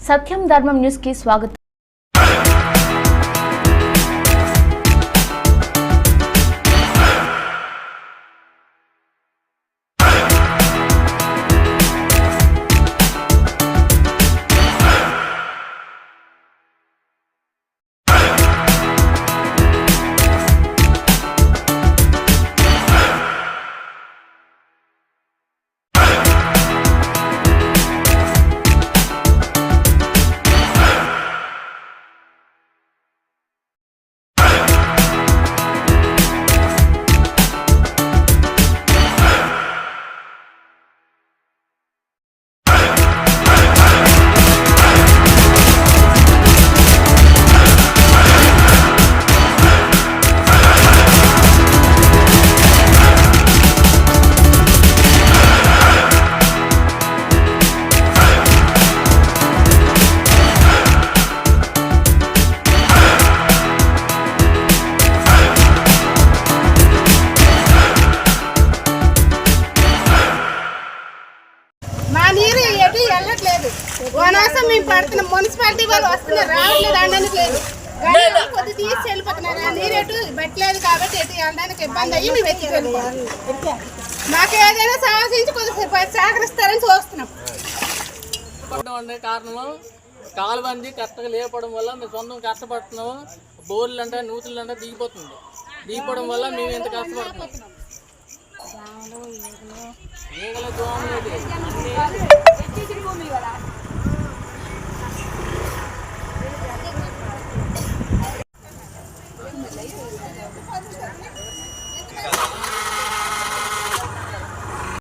సత్యం ధర్మం న్యూస్ కి స్వాగతం. వనాసం మేము పడుతున్నాం. మున్సిపాలిటీ వాళ్ళు వస్తున్నారు, రావట్లేదు అనడానికి లేదు. కొద్ది తీసి వెళ్ళిపోతున్నారు. నీరేటు పెట్టలేదు కాబట్టి ఎటు వెళ్ళడానికి ఇబ్బంది అయ్యి మేము ఎత్తుకెళ్ళిపోవాలి. మాకు ఏదైనా సాహసించి కొద్దిసేపు సహకరిస్తారని చూస్తున్నాం. కారణము కాలుబంది కరెక్ట్గా లేపడం వల్ల మేము సొంతం కష్టపడుతున్నాము. బోర్లు అంటే నూతులు అంటే దిగిపోవడం వల్ల మేము ఎంత కష్టపడుతున్నాం. ఈగల దోమలు